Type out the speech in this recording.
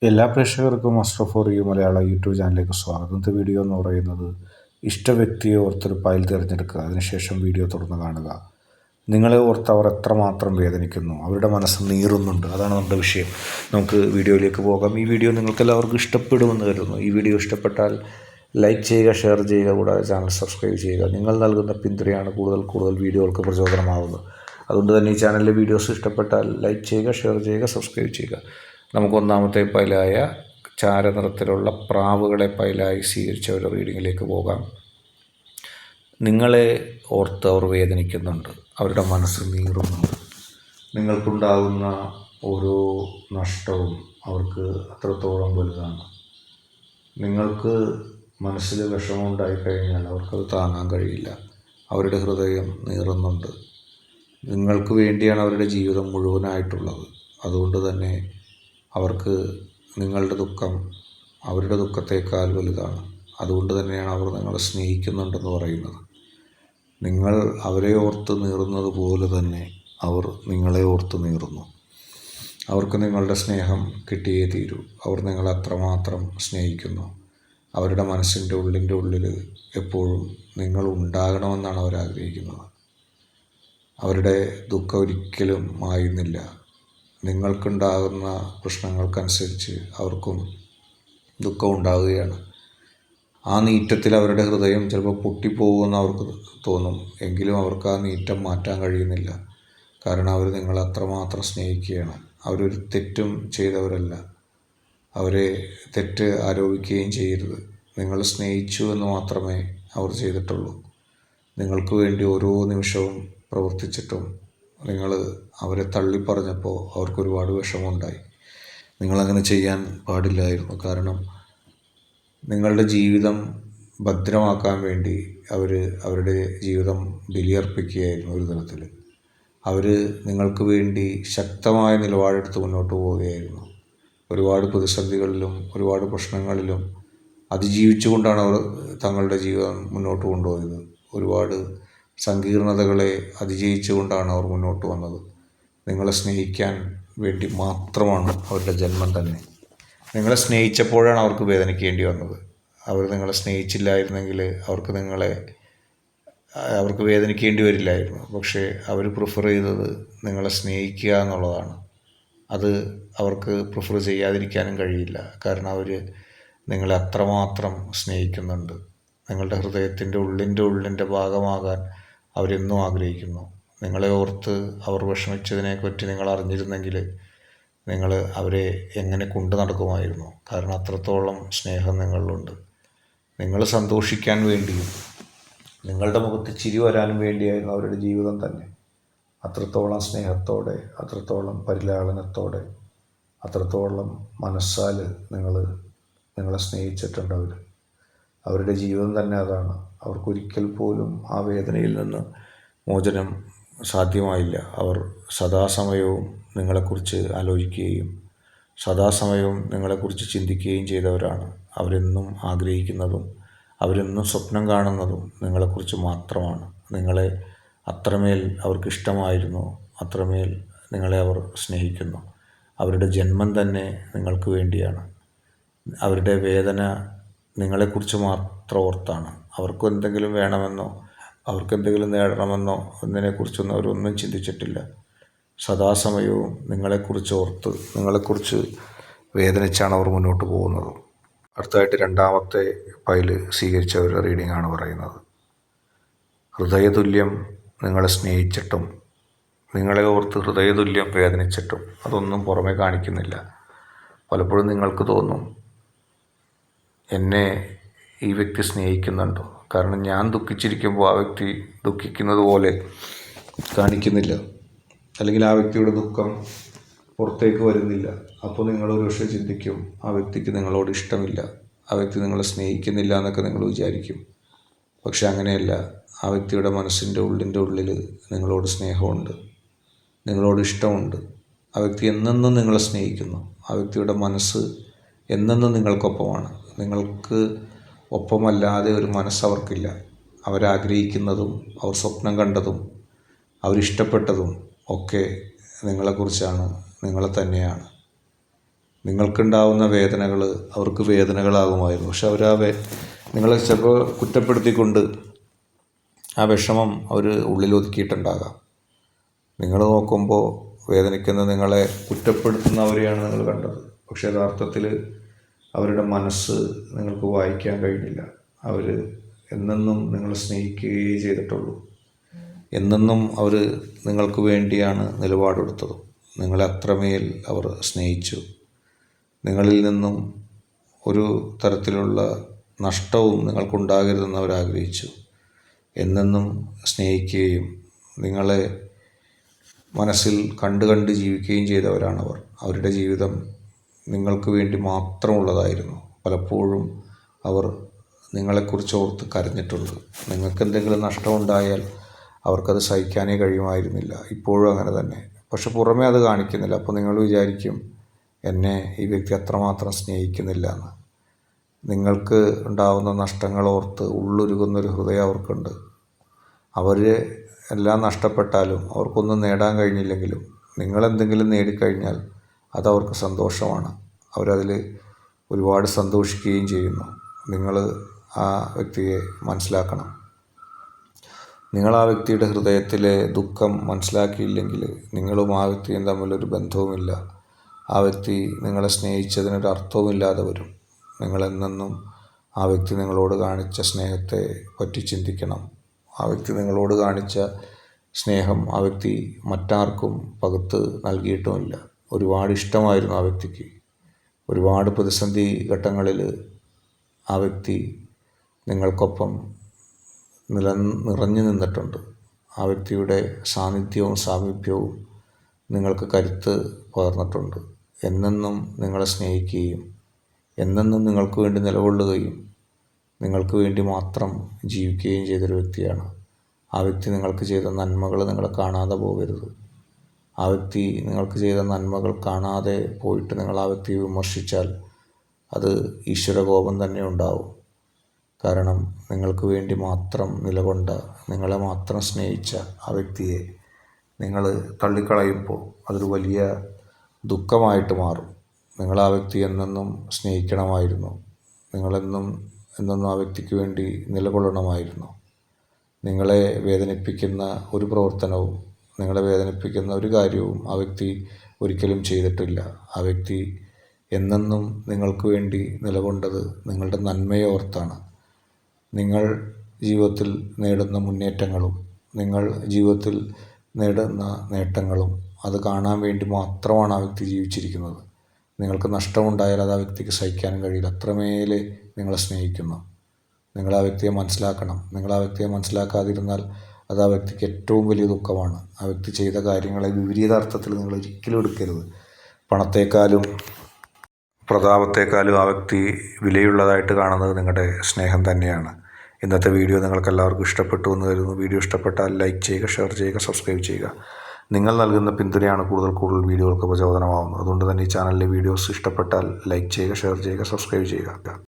എല്ലാ പ്രേക്ഷകർക്കും അഷ്റഫ് ഫോർ മലയാള യൂട്യൂബ് ചാനലിലേക്ക് സ്വാഗതം. ഇന്നത്തെ വീഡിയോ എന്ന് പറയുന്നത് ഇഷ്ട വ്യക്തിയെ ഓർത്തൊരു ഫയൽ തിരഞ്ഞെടുക്കുക, അതിനുശേഷം വീഡിയോ തുടർന്ന് കാണുക. നിങ്ങളെ ഓർത്ത് അവർ എത്രമാത്രം വേദനിക്കുന്നു, അവരുടെ മനസ്സ് നീറുന്നുണ്ട്, അതാണ് നമ്മുടെ വിഷയം. നമുക്ക് വീഡിയോയിലേക്ക് പോകാം. ഈ വീഡിയോ നിങ്ങൾക്ക് എല്ലാവർക്കും ഇഷ്ടപ്പെടുമെന്ന് കരുതുന്നു. ഈ വീഡിയോ ഇഷ്ടപ്പെട്ടാൽ ലൈക്ക് ചെയ്യുക, ഷെയർ ചെയ്യുക, കൂടാതെ ചാനൽ സബ്സ്ക്രൈബ് ചെയ്യുക. നിങ്ങൾ നൽകുന്ന പിന്തുണയാണ് കൂടുതൽ വീഡിയോകൾക്ക് പ്രചോദനമാകുന്നത്. അതുകൊണ്ട് തന്നെ ഈ ചാനലിലെ വീഡിയോസ് ഇഷ്ടപ്പെട്ടാൽ ലൈക്ക് ചെയ്യുക, ഷെയർ ചെയ്യുക, സബ്സ്ക്രൈബ് ചെയ്യുക. നമുക്ക് ഒന്നാമത്തെ ഫയലായ ചാരനിറത്തിലുള്ള പ്രാവുകളെ ഫയലായി സ്വീകരിച്ച ഒരു റീഡിങ്ങിലേക്ക് പോകാം. നിങ്ങളെ ഓർത്ത് അവർ വേദനിക്കുന്നുണ്ട്, അവരുടെ മനസ്സ് നീറുന്നുണ്ട്. നിങ്ങൾക്കുണ്ടാകുന്ന ഓരോ നഷ്ടവും അവർക്ക് അത്രത്തോളം വലുതാണ്. നിങ്ങൾക്ക് മനസ്സിൽ വിഷമം ഉണ്ടായിക്കഴിഞ്ഞാൽ അവർക്കത് താങ്ങാൻ കഴിയില്ല. അവരുടെ ഹൃദയം നീറുന്നുണ്ട്. നിങ്ങൾക്ക് വേണ്ടിയാണ് അവരുടെ ജീവിതം മുഴുവനായിട്ടുള്ളത്. അതുകൊണ്ട് തന്നെ അവർക്ക് നിങ്ങളുടെ ദുഃഖം അവരുടെ ദുഃഖത്തേക്കാൾ വലുതാണ്. അതുകൊണ്ട് തന്നെയാണ് അവർ നിങ്ങളെ സ്നേഹിക്കുന്നുണ്ടെന്ന് പറയുന്നത്. നിങ്ങൾ അവരെ ഓർത്ത് നീറുന്നത് പോലെ തന്നെ അവർ നിങ്ങളെ ഓർത്ത് നീറുന്നു. അവർക്ക് നിങ്ങളുടെ സ്നേഹം കിട്ടിയേ തീരൂ. അവർ നിങ്ങളെ അത്രമാത്രം സ്നേഹിക്കുന്നു. അവരുടെ മനസ്സിൻ്റെ ഉള്ളിൽ എപ്പോഴും നിങ്ങൾ ഉണ്ടാകണമെന്നാണ് അവരാഗ്രഹിക്കുന്നത്. അവരുടെ ദുഃഖം ഒരിക്കലും മായുന്നില്ല. നിങ്ങൾക്കുണ്ടാകുന്ന പ്രശ്നങ്ങൾക്കനുസരിച്ച് അവർക്കും ദുഃഖം ഉണ്ടാവുകയാണ്. ആ നീറ്റത്തിൽ അവരുടെ ഹൃദയം ചിലപ്പോൾ പൊട്ടിപ്പോകുമെന്ന് അവർക്ക് തോന്നും. എങ്കിലും അവർക്ക് ആ നീറ്റം മാറ്റാൻ കഴിയുന്നില്ല. കാരണം അവർ നിങ്ങളെ അത്രമാത്രം സ്നേഹിക്കുകയാണ്. അവരൊരു തെറ്റും ചെയ്തവരല്ല. അവരെ തെറ്റ് ആരോപിക്കുകയും ചെയ്യരുത്. നിങ്ങൾ സ്നേഹിച്ചു എന്ന് മാത്രമേ അവർ ചെയ്തിട്ടുള്ളൂ. നിങ്ങൾക്ക് വേണ്ടി ഓരോ നിമിഷവും പ്രവർത്തിച്ചിട്ടും നിങ്ങൾ അവരെ തള്ളിപ്പറഞ്ഞപ്പോൾ അവർക്കൊരുപാട് വിഷമമുണ്ടായി. നിങ്ങളങ്ങനെ ചെയ്യാൻ പാടില്ലായിരുന്നു. കാരണം നിങ്ങളുടെ ജീവിതം ഭദ്രമാക്കാൻ വേണ്ടി അവരുടെ ജീവിതം ബലിയർപ്പിക്കുകയായിരുന്നു. ഒരു തരത്തിൽ അവർ നിങ്ങൾക്ക് വേണ്ടി ശക്തമായ നിലപാടെടുത്ത് മുന്നോട്ട് പോവുകയായിരുന്നു. ഒരുപാട് പ്രതിസന്ധികളിലും ഒരുപാട് പ്രശ്നങ്ങളിലും അതിജീവിച്ചുകൊണ്ടാണ് അവർ തങ്ങളുടെ ജീവിതം മുന്നോട്ട് കൊണ്ടുപോയത്. ഒരുപാട് സങ്കീർണതകളെ അതിജയിച്ചുകൊണ്ടാണ് അവർ മുന്നോട്ട് വന്നത്. നിങ്ങളെ സ്നേഹിക്കാൻ വേണ്ടി മാത്രമാണ് അവരുടെ ജന്മം തന്നെ. നിങ്ങളെ സ്നേഹിച്ചപ്പോഴാണ് അവർക്ക് വേദനിക്കേണ്ടി വന്നത്. അവർ നിങ്ങളെ സ്നേഹിച്ചില്ലായിരുന്നെങ്കിൽ അവർക്ക് വേദനിക്കേണ്ടി വരില്ലായിരുന്നു. പക്ഷേ അവർ പ്രിഫർ ചെയ്തത് നിങ്ങളെ സ്നേഹിക്കുക എന്നുള്ളതാണ്. അത് അവർക്ക് പ്രിഫർ ചെയ്യാതിരിക്കാനും കഴിയില്ല. കാരണം അവർ നിങ്ങളെ അത്രമാത്രം സ്നേഹിക്കുന്നുണ്ട്. നിങ്ങളുടെ ഹൃദയത്തിൻ്റെ ഉള്ളിൻ്റെ ഭാഗമാകാൻ അവരെന്നും ആഗ്രഹിക്കുന്നു. നിങ്ങളെ ഓർത്ത് അവർ വിഷമിച്ചതിനെപ്പറ്റി നിങ്ങൾ അറിഞ്ഞിരുന്നെങ്കിൽ നിങ്ങൾ അവരെ എങ്ങനെ കൊണ്ടു നടക്കുമായിരുന്നു. കാരണം അത്രത്തോളം സ്നേഹം നിങ്ങളിലുണ്ട്. നിങ്ങൾ സന്തോഷിക്കാൻ വേണ്ടിയും നിങ്ങളുടെ മുഖത്ത് ചിരി വരാനും വേണ്ടിയായിരുന്നു അവരുടെ ജീവിതം തന്നെ. അത്രത്തോളം സ്നേഹത്തോടെ, അത്രത്തോളം പരിലാളനത്തോടെ, അത്രത്തോളം മനസ്സാൽ നിങ്ങളെ സ്നേഹിച്ചിട്ടുണ്ട് അവർ. അവരുടെ ജീവിതം തന്നെ അതാണ്. അവർക്കൊരിക്കൽ പോലും ആ വേദനയിൽ നിന്ന് മോചനം സാധ്യമായില്ല. അവർ സദാസമയവും നിങ്ങളെക്കുറിച്ച് ആലോചിക്കുകയും സദാസമയവും നിങ്ങളെക്കുറിച്ച് ചിന്തിക്കുകയും ചെയ്തവരാണ്. അവരെന്നും ആഗ്രഹിക്കുന്നതും അവരെന്നും സ്വപ്നം കാണുന്നതും നിങ്ങളെക്കുറിച്ച് മാത്രമാണ്. നിങ്ങളെ അത്രമേൽ അവർക്കിഷ്ടമായിരുന്നു. അത്രമേൽ നിങ്ങളെ അവർ സ്നേഹിക്കുന്നു. അവരുടെ ജന്മം തന്നെ നിങ്ങൾക്ക് വേണ്ടിയാണ്. അവരുടെ വേദന നിങ്ങളെക്കുറിച്ച് മാത്രം ഓർത്താണ്. അവർക്കും എന്തെങ്കിലും വേണമെന്നോ അവർക്കെന്തെങ്കിലും നേടണമെന്നോ എന്നതിനെക്കുറിച്ചൊന്നും അവരൊന്നും ചിന്തിച്ചിട്ടില്ല. സദാസമയവും നിങ്ങളെക്കുറിച്ച് ഓർത്ത് നിങ്ങളെക്കുറിച്ച് വേദനിച്ചാണ് അവർ മുന്നോട്ട് പോകുന്നത്. അടുത്തതായിട്ട് രണ്ടാമത്തെ ഫയൽ സ്വീകരിച്ച ഒരു റീഡിങ്ങാണ് പറയുന്നത്. ഹൃദയതുല്യം നിങ്ങളെ സ്നേഹിച്ചിട്ടും നിങ്ങളെ ഓർത്ത് ഹൃദയതുല്യം വേദനിച്ചിട്ടും അതൊന്നും പുറമെ കാണിക്കുന്നില്ല. പലപ്പോഴും നിങ്ങൾക്ക് തോന്നും, എന്നെ ഈ വ്യക്തി സ്നേഹിക്കുന്നുണ്ടോ? കാരണം ഞാൻ ദുഃഖിച്ചിരിക്കുമ്പോൾ ആ വ്യക്തി ദുഃഖിക്കുന്നത് പോലെ കാണിക്കുന്നില്ല, അല്ലെങ്കിൽ ആ വ്യക്തിയുടെ ദുഃഖം പുറത്തേക്ക് വരുന്നില്ല. അപ്പോൾ നിങ്ങളൊരു പക്ഷേ ചിന്തിക്കും, ആ വ്യക്തിക്ക് നിങ്ങളോട് ഇഷ്ടമില്ല, ആ വ്യക്തി നിങ്ങളെ സ്നേഹിക്കുന്നില്ല എന്നൊക്കെ നിങ്ങൾ വിചാരിക്കും. പക്ഷെ അങ്ങനെയല്ല. ആ വ്യക്തിയുടെ മനസ്സിൻ്റെ ഉള്ളിൽ നിങ്ങളോട് സ്നേഹമുണ്ട്, നിങ്ങളോട് ഇഷ്ടമുണ്ട്. ആ വ്യക്തി എന്നെന്നും നിങ്ങളെ സ്നേഹിക്കുന്നു. ആ വ്യക്തിയുടെ മനസ്സ് എന്നെന്നും നിങ്ങൾക്കൊപ്പമാണ്. നിങ്ങൾക്ക് ഒപ്പമല്ലാതെ ഒരു മനസ്സവർക്കില്ല. അവരാഗ്രഹിക്കുന്നതും അവർ സ്വപ്നം കണ്ടതും അവരിഷ്ടപ്പെട്ടതും ഒക്കെ നിങ്ങളെക്കുറിച്ചാണ്, നിങ്ങളെ തന്നെയാണ്. നിങ്ങൾക്കുണ്ടാവുന്ന വേദനകൾ അവർക്ക് വേദനകളാകുമായിരുന്നു. പക്ഷെ അവർ നിങ്ങളെ ചിലപ്പോൾ കുറ്റപ്പെടുത്തിക്കൊണ്ട് ആ വിഷമം അവർ ഉള്ളിലൊതുക്കിയിട്ടുണ്ടാകാം. നിങ്ങൾ നോക്കുമ്പോൾ വേദനിക്കുന്ന നിങ്ങളെ കുറ്റപ്പെടുത്തുന്നവരെയാണ് നിങ്ങൾ കണ്ടത്. പക്ഷേ യഥാർത്ഥത്തിൽ അവരുടെ മനസ്സ് നിങ്ങൾക്ക് വായിക്കാൻ കഴിഞ്ഞില്ല. അവർ എന്നെന്നും നിങ്ങളെ സ്നേഹിക്കുകയേ ചെയ്തിട്ടുള്ളൂ. എന്നെന്നും അവർ നിങ്ങൾക്ക് വേണ്ടിയാണ് നിലപാടെടുത്തത്. നിങ്ങളെ അത്രമേൽ അവർ സ്നേഹിച്ചു. നിങ്ങളിൽ നിന്നും ഒരു തരത്തിലുള്ള നഷ്ടവും നിങ്ങൾക്കുണ്ടാകരുതെന്ന് അവർ ആഗ്രഹിച്ചു. എന്നെന്നും സ്നേഹിക്കുകയും നിങ്ങളെ മനസ്സിൽ കണ്ട് ജീവിക്കുകയും ചെയ്തവരാണവർ. അവരുടെ ജീവിതം നിങ്ങൾക്ക് വേണ്ടി മാത്രമുള്ളതായിരുന്നു. പലപ്പോഴും അവർ നിങ്ങളെക്കുറിച്ച് ഓർത്ത് കരഞ്ഞിട്ടുണ്ട്. നിങ്ങൾക്കെന്തെങ്കിലും നഷ്ടമുണ്ടായാൽ അവർക്കത് സഹിക്കാനേ കഴിയുമായിരുന്നില്ല. ഇപ്പോഴും അങ്ങനെ തന്നെ. പക്ഷെ പുറമേ അത് കാണിക്കുന്നില്ല. അപ്പോൾ നിങ്ങൾ വിചാരിക്കും എന്നെ ഈ വ്യക്തി അത്രമാത്രം സ്നേഹിക്കുന്നില്ല എന്ന്. നിങ്ങൾക്ക് ഉണ്ടാവുന്ന നഷ്ടങ്ങൾ ഓർത്ത് ഉള്ളൊരുകുന്നൊരു ഹൃദയം അവർക്കുണ്ട്. അവർ എല്ലാം നഷ്ടപ്പെട്ടാലും അവർക്കൊന്നും നേടാൻ കഴിഞ്ഞില്ലെങ്കിലും നിങ്ങളെന്തെങ്കിലും നേടിക്കഴിഞ്ഞാൽ അതവർക്ക് സന്തോഷമാണ്. അവരതിൽ ഒരുപാട് സന്തോഷിക്കുകയും ചെയ്യുന്നു. നിങ്ങൾ ആ വ്യക്തിയെ മനസ്സിലാക്കണം. നിങ്ങൾ ആ വ്യക്തിയുടെ ഹൃദയത്തിലെ ദുഃഖം മനസ്സിലാക്കിയില്ലെങ്കിൽ നിങ്ങളും ആ വ്യക്തിയും തമ്മിലൊരു ബന്ധവുമില്ല. ആ വ്യക്തി നിങ്ങളെ സ്നേഹിച്ചതിനൊരു അർത്ഥവുമില്ലാതെ വരും. നിങ്ങളെന്നെന്നും ആ വ്യക്തി നിങ്ങളോട് കാണിച്ച സ്നേഹത്തെ പറ്റി ചിന്തിക്കണം. ആ വ്യക്തി നിങ്ങളോട് കാണിച്ച സ്നേഹം ആ വ്യക്തി മറ്റാർക്കും പകുത്ത് നൽകിയിട്ടുമില്ല. ഒരുപാട് ഇഷ്ടമായിരുന്നു ആ വ്യക്തിക്ക്. ഒരുപാട് പ്രതിസന്ധി ഘട്ടങ്ങളിൽ ആ വ്യക്തി നിങ്ങൾക്കൊപ്പം നിറഞ്ഞു നിന്നിട്ടുണ്ട്. ആ വ്യക്തിയുടെ സാന്നിധ്യവും സാമീപ്യവും നിങ്ങൾക്ക് കരുത്ത് പകർന്നിട്ടുണ്ട്. എന്നെന്നും നിങ്ങളെ സ്നേഹിക്കുകയും എന്നെന്നും നിങ്ങൾക്ക് വേണ്ടി നിലകൊള്ളുകയും നിങ്ങൾക്ക് വേണ്ടി മാത്രം ജീവിക്കുകയും ചെയ്തൊരു വ്യക്തിയാണ്. ആ വ്യക്തി നിങ്ങൾക്ക് ചെയ്ത നന്മകൾ നിങ്ങൾ കാണാതെ പോകരുത്. ആ വ്യക്തി നിങ്ങൾക്ക് ചെയ്ത നന്മകൾ കാണാതെ പോയിട്ട് നിങ്ങൾ ആ വ്യക്തിയെ വിമർശിച്ചാൽ അത് ഈശ്വരകോപം തന്നെ ഉണ്ടാവും. കാരണം നിങ്ങൾക്ക് വേണ്ടി മാത്രം നിലകൊണ്ട, നിങ്ങളെ മാത്രം സ്നേഹിച്ച ആ വ്യക്തിയെ നിങ്ങൾ തള്ളിക്കളയുമ്പോൾ അതൊരു വലിയ ദുഃഖമായിട്ട് മാറും. നിങ്ങൾ ആ വ്യക്തി എന്നെന്നും സ്നേഹിക്കണമായിരുന്നു. നിങ്ങളെന്നും ആ വ്യക്തിക്ക് വേണ്ടി നിലകൊള്ളണമായിരുന്നു. നിങ്ങളെ വേദനിപ്പിക്കുന്ന ഒരു പ്രവർത്തനവും നിങ്ങളെ വേദനിപ്പിക്കുന്ന ഒരു കാര്യവും ആ വ്യക്തി ഒരിക്കലും ചെയ്തിട്ടില്ല. ആ വ്യക്തി എന്നെന്നും നിങ്ങൾക്ക് വേണ്ടി നിലകൊണ്ടത് നിങ്ങളുടെ നന്മയെ ഓർത്താണ്. നിങ്ങൾ ജീവിതത്തിൽ നേടുന്ന മുന്നേറ്റങ്ങളും നിങ്ങൾ ജീവിതത്തിൽ നേടുന്ന നേട്ടങ്ങളും അത് കാണാൻ വേണ്ടി മാത്രമാണ് ആ വ്യക്തി ജീവിച്ചിരിക്കുന്നത്. നിങ്ങൾക്ക് നഷ്ടമുണ്ടായാൽ അത് ആ വ്യക്തിക്ക് സഹിക്കാനും കഴിയില്ല. അത്രമേൽ നിങ്ങളെ സ്നേഹിക്കുന്നു. നിങ്ങൾ ആ വ്യക്തിയെ മനസ്സിലാക്കണം. നിങ്ങൾ ആ വ്യക്തിയെ മനസ്സിലാക്കാതിരുന്നാൽ അത് ആ വ്യക്തിക്ക് ഏറ്റവും വലിയ ദുഃഖമാണ്. ആ വ്യക്തി ചെയ്ത കാര്യങ്ങളെ വിപരീതാർത്ഥത്തിൽ നിങ്ങൾ ഒരിക്കലും എടുക്കരുത്. പണത്തേക്കാളും പ്രതാപത്തേക്കാളും ആ വ്യക്തി വിലയുള്ളതായിട്ട് കാണുന്നത് നിങ്ങളുടെ സ്നേഹം തന്നെയാണ്. ഇന്നത്തെ വീഡിയോ നിങ്ങൾക്ക് എല്ലാവർക്കും ഇഷ്ടപ്പെട്ടു എന്ന് കരുതുന്നു. വീഡിയോ ഇഷ്ടപ്പെട്ടാൽ ലൈക്ക് ചെയ്യുക, ഷെയർ ചെയ്യുക, സബ്സ്ക്രൈബ് ചെയ്യുക. നിങ്ങൾ നൽകുന്ന പിന്തുണയാണ് കൂടുതൽ വീഡിയോകൾക്ക് പ്രചോദനമാകുന്നത്. അതുകൊണ്ട് തന്നെ ഈ ചാനലിലെ വീഡിയോസ് ഇഷ്ടപ്പെട്ടാൽ ലൈക്ക് ചെയ്യുക, ഷെയർ ചെയ്യുക, സബ്സ്ക്രൈബ് ചെയ്യുക.